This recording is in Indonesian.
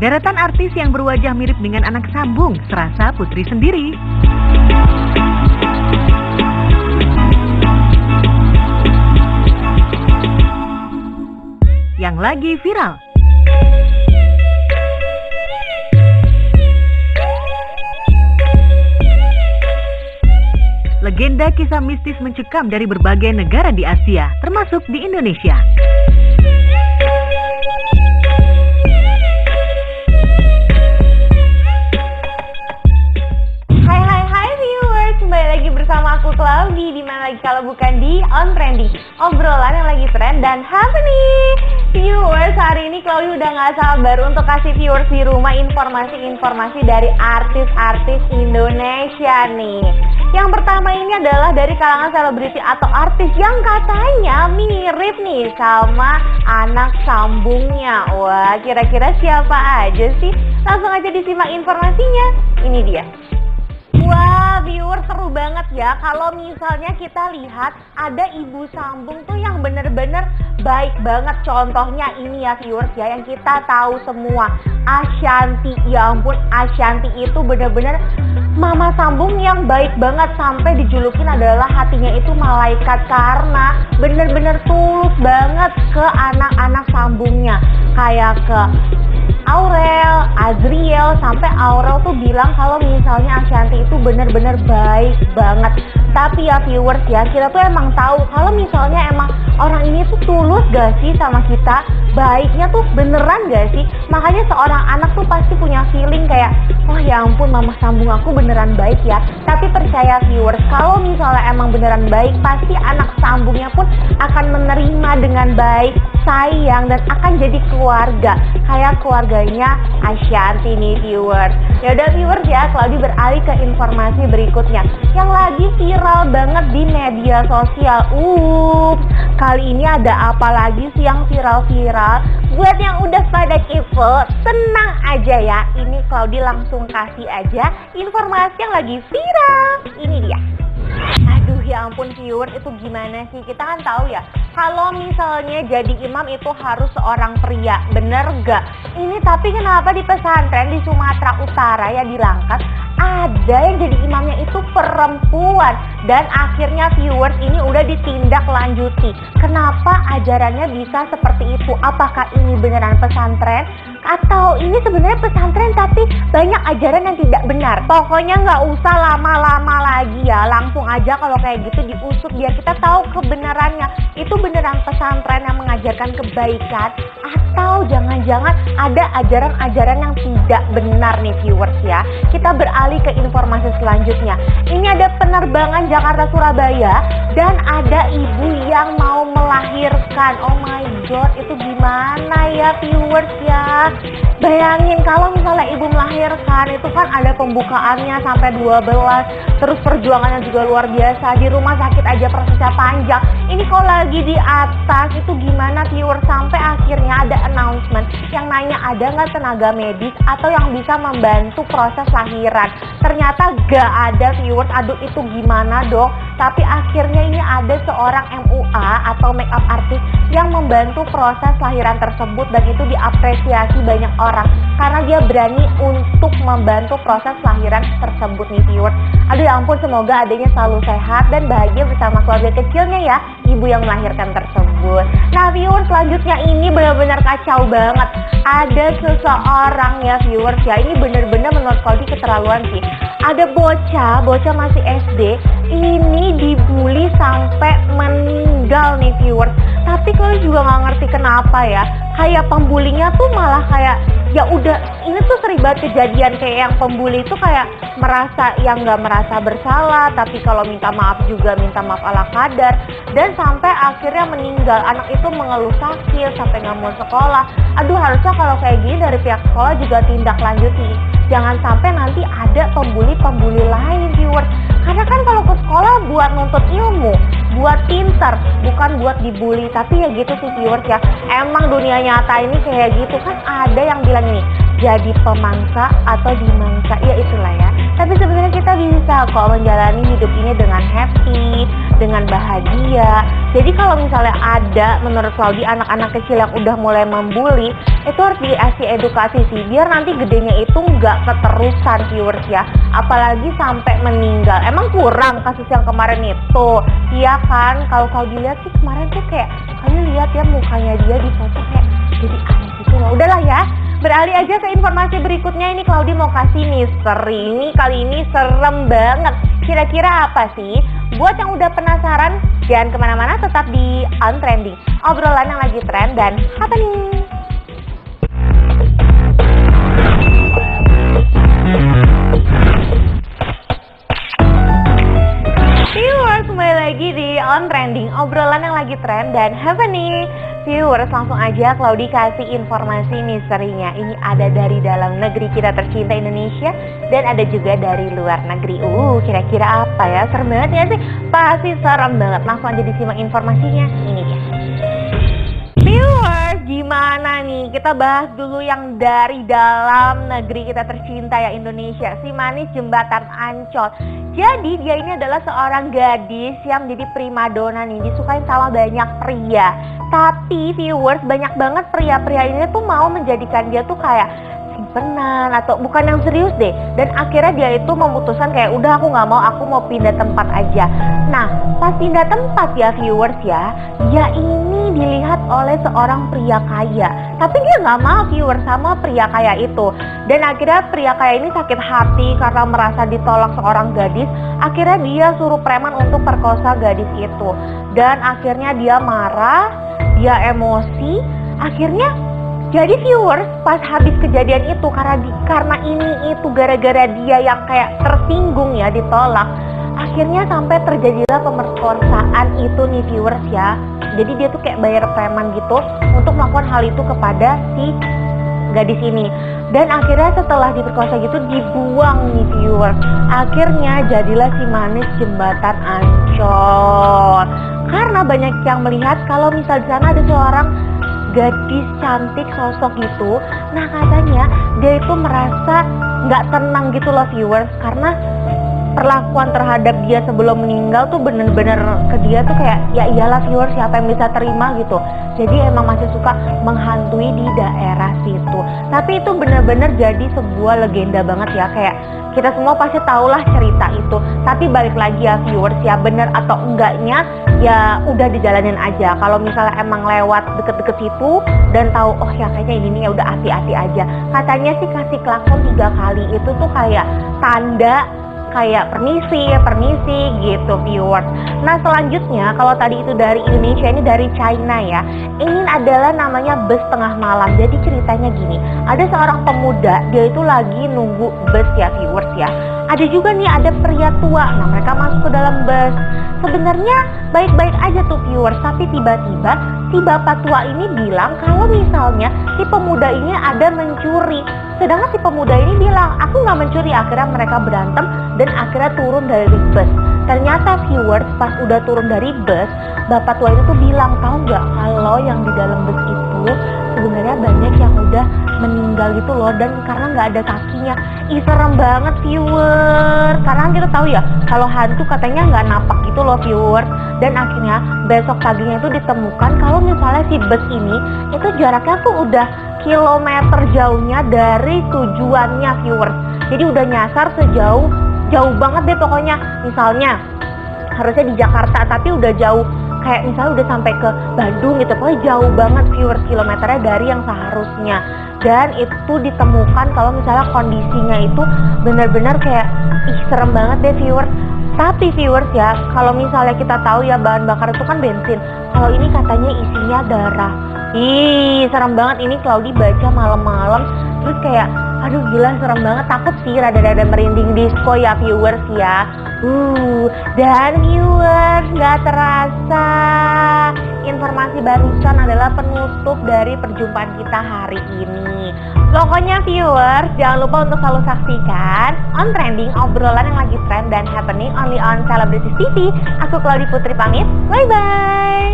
Deretan artis yang berwajah mirip dengan anak sambung, serasa Putri sendiri. Yang lagi viral. Legenda kisah mistis mencekam dari berbagai negara di Asia, termasuk di Indonesia. Hai viewers, kembali lagi bersama aku Claudi. Dimana lagi kalau bukan di On Trending, obrolan yang lagi trend dan happening. Viewers, hari ini Claudi udah gak sabar untuk kasih viewers di rumah informasi-informasi dari artis-artis Indonesia nih. Yang pertama ini adalah dari kalangan selebriti atau artis yang katanya mirip nih sama anak sambungnya. Wah, kira-kira siapa aja sih? Langsung aja disimak informasinya. Ini dia. Wah, viewer, seru banget ya kalau misalnya kita lihat ada ibu sambung tuh yang bener-bener baik banget. Contohnya ini ya viewers ya, yang kita tahu semua, Ashanty. Ya ampun, Ashanty itu bener-bener mama sambung yang baik banget, sampai dijulukin adalah hatinya itu malaikat karena bener-bener tulus banget ke anak-anak sambungnya. Kayak ke Aurel, Azriel, sampai Aurel tuh bilang kalau misalnya Ashanty itu bener-bener baik banget. Tapi ya viewers ya, kita tuh emang tahu kalau misalnya emang orang ini tuh tulus gak sih sama kita, baiknya tuh beneran gak sih. Makanya seorang anak tuh pasti punya feeling kayak, oh ya ampun, mama sambung aku beneran baik ya. Tapi percaya viewers, kalau misalnya emang beneran baik, pasti anak sambungnya pun akan menerima dengan baik, sayang, dan akan jadi keluarga kayak keluarganya Ashanty nih viewers. Yaudah viewers ya, Claudi beralih ke informasi berikutnya yang lagi viral banget di media sosial. Kali ini ada apa lagi sih yang viral-viral? Buat yang udah pada kepo, tenang aja ya, ini Claudi langsung kasih aja informasi yang lagi viral. Ini dia. Aduh ya ampun viewers, itu gimana sih? Kita kan tahu ya, kalau misalnya jadi imam itu harus seorang pria, bener gak? Ini tapi kenapa di pesantren di Sumatera Utara ya, di Langkat, ada yang jadi imamnya itu perempuan. Dan akhirnya viewers, ini udah ditindaklanjuti. Kenapa ajarannya bisa seperti itu? Apakah ini beneran pesantren? Atau ini sebenarnya pesantren tapi banyak ajaran yang tidak benar? Pokoknya nggak usah lama-lama lagi ya, langsung aja kalau kayak gitu diusut biar kita tahu kebenarannya. Itu beneran pesantren yang mengajarkan kebaikan atau jangan-jangan ada ajaran-ajaran yang tidak benar nih viewers ya. Kita beralih ke informasi selanjutnya. Ini ada penerbangan Jakarta Surabaya dan ada ibu yang mau melahirkan. Oh my god, itu gimana ya viewers ya? Bayangin kalau misalnya ibu melahirkan, itu kan ada pembukaannya sampai 12, terus perjuangannya juga luar biasa. Di rumah sakit aja prosesnya panjang. Ini kok lagi di atas, itu gimana viewers? Sampai akhirnya ada announcement yang nanya ada nggak tenaga medis atau yang bisa membantu proses lahiran. Ternyata gak ada viewers. Aduh, itu gimana dong? Tapi akhirnya ini ada seorang MUA atau makeup artist yang membantu proses lahiran tersebut, dan itu diapresiasi banyak orang karena dia berani untuk membantu proses lahiran tersebut nih viewers. Aduh ya ampun, semoga adanya selalu sehat dan bahagia bersama keluarga kecilnya ya, ibu yang melahirkan tersebut. Nah viewers, selanjutnya ini benar-benar kacau banget. Ada seseorang ya viewers ya, ini benar-benar menurut Claudi keterlaluan sih. Ada bocah masih SD, ini dibully sampai meninggal nih viewers. Tapi Claudi juga nggak ngerti kenapa ya, kayak pembulinya tuh malah kayak ya udah, ini tuh sering banget kejadian kayak yang pembuli itu kayak merasa yang nggak merasa bersalah, tapi kalau minta maaf juga minta maaf ala kadar, dan sampai akhirnya meninggal. Anak itu mengeluh sakit sampai nggak mau sekolah. Aduh, harusnya kalau kayak gini dari pihak sekolah juga tindak lanjuti. Jangan sampai nanti ada pembuli lain viewers. Karena kan kalau ke sekolah buat nuntut ilmu, buat pintar, bukan buat dibully. Tapi ya gitu sih viewers ya, emang dunia nyata ini kayak gitu kan. Ada yang bilang nih, jadi pemangsa atau dimangsa, ya itulah ya. Tapi sebenarnya kita bisa kok menjalani hidup ini dengan happy, dengan bahagia. Jadi kalau misalnya ada menurut Claudi anak-anak kecil yang udah mulai membuli, itu harus dikasih edukasi sih, biar nanti gedenya itu nggak keterusan viewers ya, apalagi sampai meninggal. Emang kurang kasus yang kemarin itu, iya kan? Kalau Claudi lihat sih kemarin tuh kayak, kalian lihat ya mukanya dia di foto kayak jadi aneh gitu loh. Udahlah ya, beralih aja ke informasi berikutnya. Ini Claudi mau kasih misteri. Ini kali ini serem banget. Kira-kira apa sih? Buat yang udah penasaran, jangan kemana-mana, tetap di On Trending, obrolan yang lagi tren dan happening. Viewers, kembali lagi di On Trending, obrolan yang lagi tren dan happening. Viewers, langsung aja Claudi kasih informasi misterinya. Ini ada dari dalam negeri kita tercinta Indonesia dan ada juga dari luar negeri. Kira-kira apa ya? Serem banget ya sih? Pasti serem banget. Langsung aja disimak informasinya. Ini dia. Viewers, gimana nih? Kita bahas dulu yang dari dalam negeri kita tercinta ya, Indonesia. Si manis jembatan Ancol. Jadi dia ini adalah seorang gadis yang menjadi primadona nih, disukain sama banyak pria. Tapi viewers, banyak banget pria-pria ini tuh mau menjadikan dia tuh kayak simpenan atau bukan yang serius deh. Dan akhirnya dia itu memutuskan kayak udah aku nggak mau, aku mau pindah tempat aja. Nah, pas pindah tempat ya viewers ya, dia ini dilihat oleh seorang pria kaya. Tapi dia nggak mau viewers sama pria kaya itu. Dan akhirnya pria kaya ini sakit hati karena merasa ditolak seorang gadis. Akhirnya dia suruh preman untuk perkosa gadis itu. Dan akhirnya dia marah, dia emosi. Akhirnya jadi viewers, pas habis kejadian itu karena ini itu gara-gara dia yang kayak tersinggung ya, ditolak. Akhirnya sampai terjadilah pemerkosaan itu nih viewers ya. Jadi dia tuh kayak bayar preman gitu untuk melakukan hal itu kepada si gadis ini. Dan akhirnya setelah diperkosa gitu dibuang nih viewers. Akhirnya jadilah si manis jembatan Ancol. Karena banyak yang melihat kalau misal di sana ada seorang gadis cantik sosok gitu. Nah katanya dia itu merasa nggak tenang gitu loh viewers, karena perlakuan terhadap dia sebelum meninggal tuh bener-bener ke dia tuh kayak ya iyalah viewers, siapa yang bisa terima gitu. Jadi emang masih suka menghantui di daerah situ. Tapi itu bener-bener jadi sebuah legenda banget ya, kayak kita semua pasti tahulah cerita itu. Tapi balik lagi ya viewers ya, bener atau enggaknya ya udah dijalanin aja. Kalau misalnya emang lewat deket-deket situ dan tahu oh ya kayaknya ini ya udah hati-hati aja. Katanya sih kasih klakson 3 kali itu tuh kayak tanda kayak permisi gitu viewers. Nah selanjutnya kalau tadi itu dari Indonesia, ini dari China ya. Ini adalah namanya bus tengah malam. Jadi ceritanya gini, ada seorang pemuda, dia itu lagi nunggu bus ya viewers ya. Ada juga nih ada pria tua, nah mereka masuk ke dalam bus. Sebenarnya baik-baik aja tuh viewers, tapi tiba-tiba si bapak tua ini bilang kalau misalnya si pemuda ini ada mencuri. Sedangkan si pemuda ini bilang, aku nggak mencuri. Akhirnya mereka berantem dan akhirnya turun dari bus. Ternyata viewers, pas udah turun dari bus, bapak tua itu tuh bilang, tahu nggak kalau yang di dalam bus itu sebenarnya banyak yang udah meninggal gitu loh, dan karena nggak ada kakinya. Ih serem banget viewers, karena kita tahu ya kalau hantu katanya nggak napak gitu loh viewers. Dan akhirnya besok paginya itu ditemukan kalau misalnya si bus ini itu jaraknya tuh udah kilometer jauhnya dari tujuannya viewers. Jadi udah nyasar jauh banget deh pokoknya. Misalnya harusnya di Jakarta tapi udah jauh, kayak misalnya udah sampai ke Bandung gitu. Pokoknya jauh banget viewers kilometernya dari yang seharusnya. Dan itu ditemukan kalau misalnya kondisinya itu benar-benar kayak serem banget deh viewers. Tapi viewers ya, kalau misalnya kita tahu ya bahan bakar itu kan bensin. Kalau ini katanya isinya darah. Ih, serem banget. Ini Claudi baca malam-malam terus kayak aduh gila serem banget, takut sih, rada-rada merinding disco ya viewers ya. Dan viewers, gak terasa informasi barusan adalah penutup dari perjumpaan kita hari ini. Pokoknya viewers, jangan lupa untuk selalu saksikan On Trending, obrolan yang lagi trend dan happening only on Celebrities TV. Aku Claudi Putri pamit, bye-bye.